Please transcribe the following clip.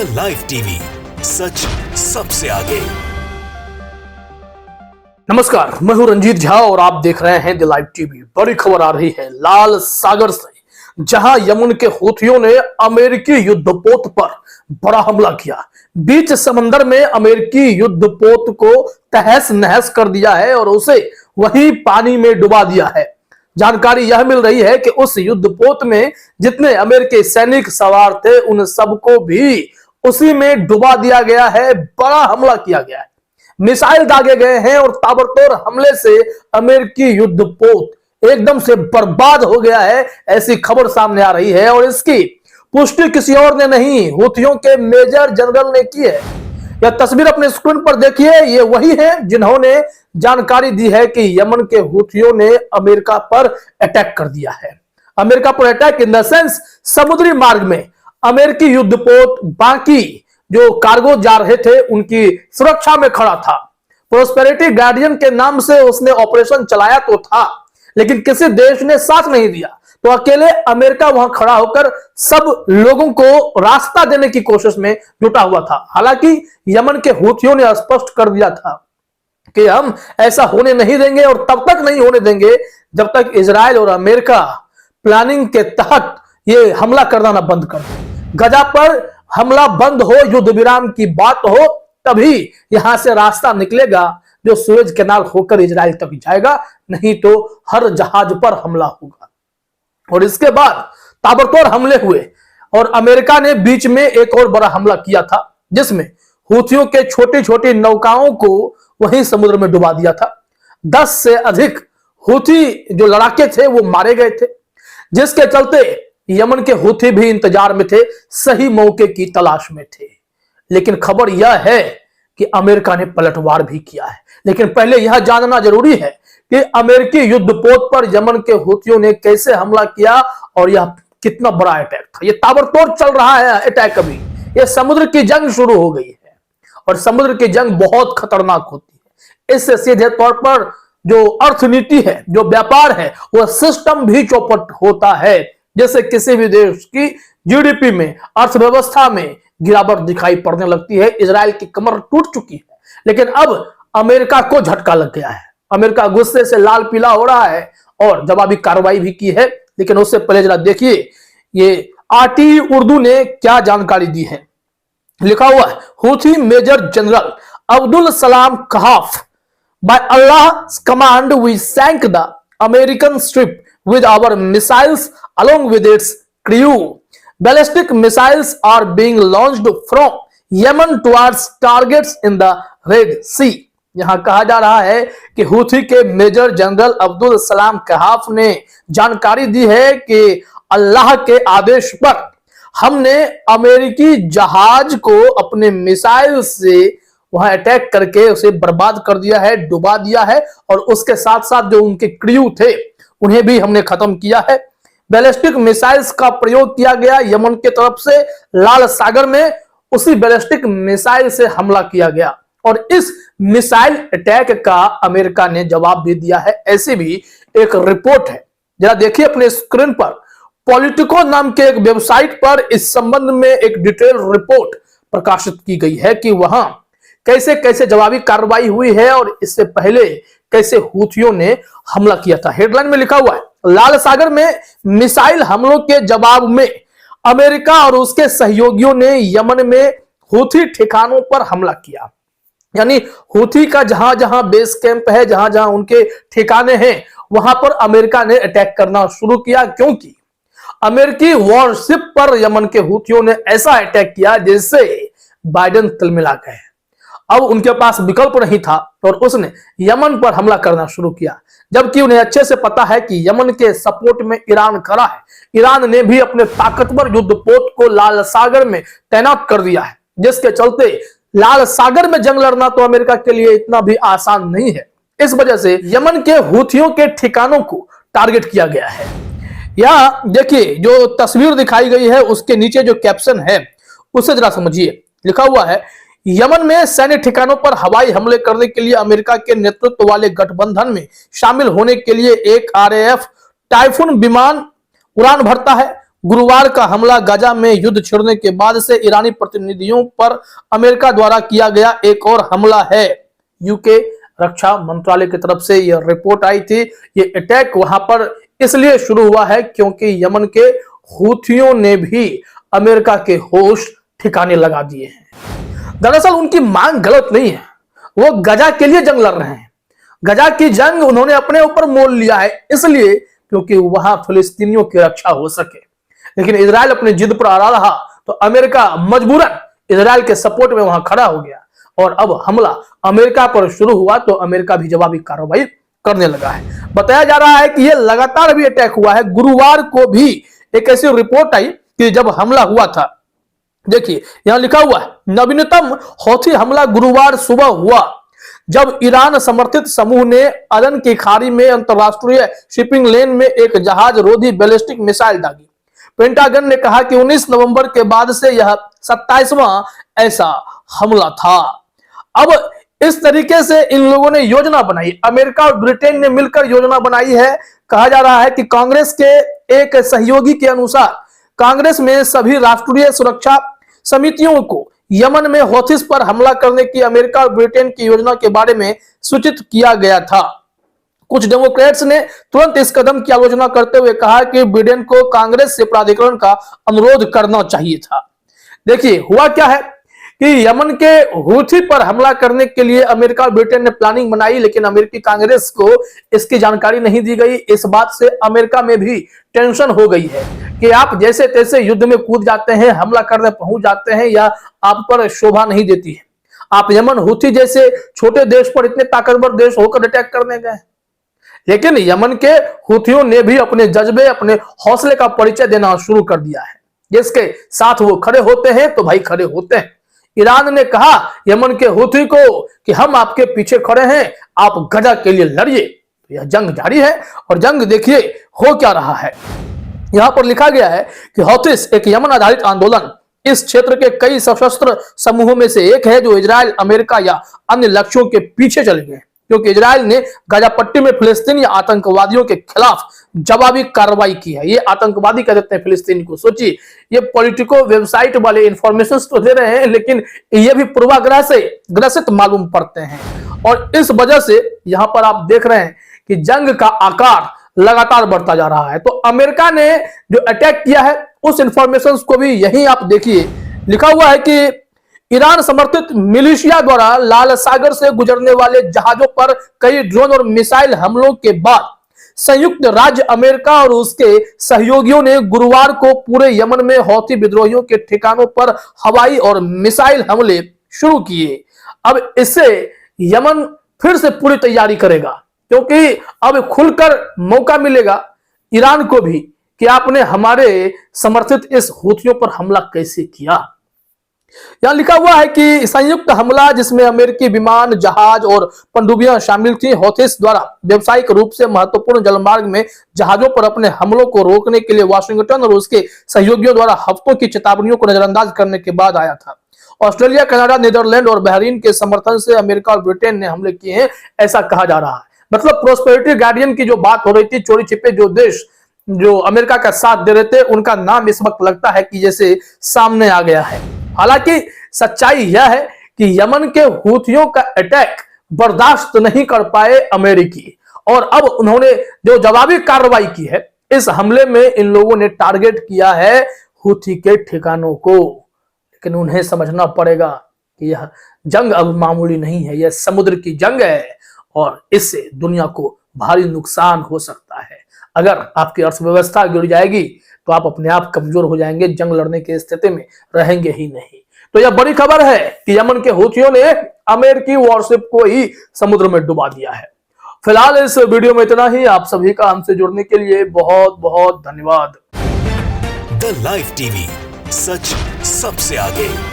The live TV, सच सबसे आगे। नमस्कार, मैं हूं रंजीत झा और आप देख रहे हैं द लाइव टीवी। बड़ी खबर आ रही है लाल सागर से, जहां यमन के हूथियों ने अमेरिकी युद्धपोत पर बड़ा हमला किया। बीच समंदर में अमेरिकी युद्धपोत को तहस नहस कर दिया है और उसे वही पानी में डुबा दिया है। जानकारी यह मिल रही है कि उस युद्धपोत में जितने अमेरिकी सैनिक सवार थे उन सबको भी उसी में डुबा दिया गया है। बड़ा हमला किया गया है, मिसाइल दागे गए हैं और ताबड़तोड़ हमले से अमेरिकी युद्धपोत एकदम से बर्बाद हो गया है, ऐसी खबर सामने आ रही है। और इसकी पुष्टि किसी और ने नहीं, हूथियों के मेजर जनरल ने की है। यह तस्वीर अपने स्क्रीन पर देखिए, ये वही है जिन्होंने जानकारी दी है कि यमन के हूथियों ने अमेरिका पर अटैक कर दिया है। अमेरिका पर अटैक इन द सेंस समुद्री मार्ग में अमेरिकी युद्धपोत बाकी जो कार्गो जा रहे थे उनकी सुरक्षा में खड़ा था। प्रोस्पेरिटी गार्डियन के नाम से उसने ऑपरेशन चलाया तो था, लेकिन किसी देश ने साथ नहीं दिया, तो अकेले अमेरिका वहां खड़ा होकर सब लोगों को रास्ता देने की कोशिश में जुटा हुआ था। हालांकि यमन के हूथियों ने स्पष्ट कर दिया था कि हम ऐसा होने नहीं देंगे और तब तक नहीं होने देंगे जब तक इजराइल और अमेरिका प्लानिंग के तहत ये हमला करना ना बंद कर दे। गजा पर हमला बंद हो, युद्ध विराम की बात हो, तभी यहां से रास्ता निकलेगा जो सूरज कैनाल होकर इजराइल तक जाएगा, नहीं तो हर जहाज पर हमला होगा। और इसके बाद ताबड़तोड़ हमले हुए और अमेरिका ने बीच में एक और बड़ा हमला किया था, जिसमें हूथियों के छोटी छोटी नौकाओं को वहीं समुद्र में डुबा दिया था। 10 से अधिक हूथी जो लड़ाके थे वो मारे गए थे, जिसके चलते यमन के हूथी भी इंतजार में थे, सही मौके की तलाश में थे। लेकिन खबर यह है कि अमेरिका ने पलटवार भी किया है। लेकिन पहले यह जानना जरूरी है कि अमेरिकी युद्धपोत पर यमन के हूथियों ने कैसे हमला किया और यह कितना बड़ा अटैक था। यह ताबड़तोड़ चल रहा है अटैक। अभी यह समुद्र की जंग शुरू हो गई है और समुद्र की जंग बहुत खतरनाक होती है। इससे सीधे तौर पर जो अर्थनीति है, जो व्यापार है, वह सिस्टम भी चौपट होता है। जैसे किसी भी देश की जीडीपी में, अर्थव्यवस्था में गिरावट दिखाई पड़ने लगती है। इजराइल की कमर टूट चुकी है, लेकिन अब अमेरिका को झटका लग गया है। अमेरिका गुस्से से लाल पीला हो रहा है और जवाबी कार्रवाई भी की है। लेकिन उससे पहले जरा देखिए ये आरटी उर्दू ने क्या जानकारी दी है। लिखा हुआ है, Houthi major general Abdul Salam कहाफ, by Allah's command we sank the American ship with our missiles along with its crew. Ballistic missiles are being launched from Yemen towards targets in the Red Sea. यहां कहा जा रहा है कि Houthi के major general Abdul Salam कहाफ ने जानकारी दी है कि अल्लाह के आदेश पर हमने अमेरिकी जहाज को अपने मिसाइल से वहां अटैक करके उसे बर्बाद कर दिया है, डुबा दिया है, और उसके साथ साथ जो उनके क्रू थे उन्हें भी हमने खत्म किया है। बैलिस्टिक मिसाइल्स का प्रयोग किया गया यमन की तरफ से, लाल सागर में उसी बैलिस्टिक मिसाइल से हमला किया गया और इस मिसाइल अटैक का अमेरिका ने जवाब भी दिया है। ऐसी भी एक रिपोर्ट है, जरा देखिए अपने स्क्रीन पर। पॉलिटिको नाम के एक वेबसाइट पर इस संबंध में एक डिटेल रिपोर्ट प्रकाशित की गई है कि वहां कैसे कैसे जवाबी कार्रवाई हुई है और इससे पहले कैसे हूथियों ने हमला किया था। हेडलाइन में लिखा हुआ है, लाल सागर में मिसाइल हमलों के जवाब में अमेरिका और उसके सहयोगियों ने यमन में हूथी ठिकानों पर हमला किया। यानी हूथी का जहां जहां बेस कैंप है, जहां जहां उनके ठिकाने हैं, वहां पर अमेरिका ने अटैक करना शुरू किया, क्योंकि अमेरिकी वॉरशिप पर यमन के हूथियों ने ऐसा अटैक किया जिससे बाइडेन तिलमिला गए। अब उनके पास विकल्प नहीं था और उसने यमन पर हमला करना शुरू किया, जबकि उन्हें अच्छे से पता है कि यमन के सपोर्ट में ईरान खड़ा है। ईरान ने भी अपने ताकतवर युद्धपोत को लाल सागर में तैनात कर दिया है, जिसके चलते लाल सागर में जंग लड़ना तो अमेरिका के लिए इतना भी आसान नहीं है। इस वजह से यमन के हूथियों के ठिकानों को टारगेट किया गया है। यहां देखिए जो तस्वीर दिखाई गई है उसके नीचे जो कैप्शन है उसे जरा समझिए। लिखा हुआ है, यमन में सैन्य ठिकानों पर हवाई हमले करने के लिए अमेरिका के नेतृत्व वाले गठबंधन में शामिल होने के लिए एक आरएएफ टाइफून विमान उड़ान भरता है। गुरुवार का हमला गाजा में युद्ध छिड़ने के बाद से ईरानी प्रतिनिधियों पर अमेरिका द्वारा किया गया एक और हमला है। यूके रक्षा मंत्रालय की तरफ से यह रिपोर्ट आई थी। ये अटैक वहां पर इसलिए शुरू हुआ है क्योंकि यमन के हूथियों ने भी अमेरिका के होश ठिकाने लगा दिए हैं। दरअसल उनकी मांग गलत नहीं है, वो गजा के लिए जंग लड़ रहे हैं। गजा की जंग उन्होंने अपने ऊपर मोल लिया है इसलिए क्योंकि वहां फिलिस्तीनियों की रक्षा हो सके। लेकिन इजराइल अपनी जिद पर अड़ा रहा तो अमेरिका मजबूरन इजराइल के सपोर्ट में वहां खड़ा हो गया और अब हमला अमेरिका पर शुरू हुआ तो अमेरिका भी जवाबी कार्रवाई करने लगा है। बताया जा रहा है कि यह लगातार भी अटैक हुआ है। गुरुवार को भी एक ऐसी रिपोर्ट आई कि जब हमला हुआ था, देखिए यहां लिखा हुआ है, नवीनतम हौथी हमला गुरुवार सुबह हुआ जब ईरान समर्थित समूह ने अदन की खाड़ी में अंतरराष्ट्रीय शिपिंग लेन में एक जहाज रोधी बैलिस्टिक मिसाइल दागी। पेंटागन ने कहा कि 19 नवंबर के बाद से यह 27वां ऐसा हमला था। अब इस तरीके से इन लोगों ने योजना बनाई, अमेरिका और ब्रिटेन ने मिलकर योजना बनाई है। कहा जा रहा है कि कांग्रेस के एक सहयोगी के अनुसार कांग्रेस में सभी राष्ट्रीय सुरक्षा समितियों को यमन में हौथीस पर हमला करने की अमेरिका और ब्रिटेन की योजना के बारे में सूचित किया गया था। कुछ डेमोक्रेट्स ने तुरंत इस कदम की आलोचना करते हुए कहा कि बिडेन को कांग्रेस से प्राधिकरण का अनुरोध करना चाहिए था। देखिए हुआ क्या है कि यमन के हूथी पर हमला करने के लिए अमेरिका और ब्रिटेन ने प्लानिंग बनाई, लेकिन अमेरिकी कांग्रेस को इसकी जानकारी नहीं दी गई। इस बात से अमेरिका में भी टेंशन हो गई है कि आप जैसे तैसे युद्ध में कूद जाते हैं, हमला करने पहुंच जाते हैं, या आप पर शोभा नहीं देती है। आप यमन हूथी जैसे छोटे देश पर इतने ताकतवर देश होकर अटैक करने गए, लेकिन यमन के हूथियों ने भी अपने जज्बे, अपने हौसले का परिचय देना शुरू कर दिया है। जिसके साथ वो खड़े होते हैं तो भाई खड़े होते हैं। ईरान ने कहा यमन के हूथी को कि हम आपके पीछे खड़े हैं, आप गजा के लिए लड़िए। यह जंग जारी है और जंग देखिए हो क्या रहा है। यहां पर लिखा गया है कि हौथीस एक यमन आधारित आंदोलन इस क्षेत्र के कई सशस्त्र समूहों में से एक है जो इजराइल, अमेरिका या अन्य लक्ष्यों के पीछे चले गए, क्योंकि इजराइल ने गाजा पट्टी में फिलिस्तीनी आतंकवादियों के खिलाफ जवाबी कार्रवाई की है। ये आतंकवादी कह देते हैं फिलिस्तीनी को। सोचिए, ये पॉलिटिको वेबसाइट वाले इंफॉर्मेशन तो दे रहे हैं, लेकिन ये भी पूर्वाग्रह से ग्रसित मालूम पड़ते हैं। और इस वजह से यहां पर आप देख रहे हैं कि जंग का आकार लगातार बढ़ता जा रहा है। तो अमेरिका ने जो अटैक किया है उस इंफॉर्मेशन को भी यही आप देखिए, लिखा हुआ है कि ईरान समर्थित मिलिशिया द्वारा लाल सागर से गुजरने वाले जहाजों पर कई ड्रोन और मिसाइल हमलों के बाद संयुक्त राज्य अमेरिका और उसके सहयोगियों ने गुरुवार को पूरे यमन में हौथी विद्रोहियों के ठिकानों पर हवाई और मिसाइल हमले शुरू किए। अब इससे यमन फिर से पूरी तैयारी करेगा, क्योंकि अब खुलकर मौका मिलेगा ईरान को भी कि आपने हमारे समर्थित इस हूथियों पर हमला कैसे किया। यहां लिखा हुआ है कि संयुक्त हमला जिसमें अमेरिकी विमान, जहाज और पनडुब्बियां शामिल थी, हौथीस द्वारा व्यावसायिक रूप से महत्वपूर्ण जलमार्ग में जहाजों पर अपने हमलों को रोकने के लिए वाशिंगटन और उसके सहयोगियों द्वारा हफ्तों की चेतावनियों को नजरअंदाज करने के बाद आया था। ऑस्ट्रेलिया, कनाडा, नीदरलैंड और बहरीन के समर्थन से अमेरिका और ब्रिटेन ने हमले किए हैं, ऐसा कहा जा रहा है। मतलब प्रोस्पेरिटी गार्डियन की जो बात हो रही थी, चोरी छिपे जो देश जो अमेरिका का साथ दे रहे थे, उनका नाम इस वक्त लगता है कि जैसे सामने आ गया है। हालांकि सच्चाई यह है कि यमन के हूथियों का अटैक बर्दाश्त नहीं कर पाए अमेरिकी, और अब उन्होंने जो जवाबी कार्रवाई की है, इस हमले में इन लोगों ने टारगेट किया है हूथी के ठिकानों को। लेकिन उन्हें समझना पड़ेगा कि यह जंग अब मामूली नहीं है, यह समुद्र की जंग है और इससे दुनिया को भारी नुकसान हो सकता है। अगर आपकी अर्थव्यवस्था गिर जाएगी तो आप अपने आप कमजोर हो जाएंगे, जंग लड़ने की स्थिति में रहेंगे ही नहीं। तो यह बड़ी खबर है कि यमन के हूथियों ने अमेरिकी वॉरशिप को ही समुद्र में डुबा दिया है। फिलहाल इस वीडियो में इतना ही। आप सभी का हमसे जुड़ने के लिए बहुत बहुत धन्यवाद। द लाइव टीवी, सच सबसे आगे।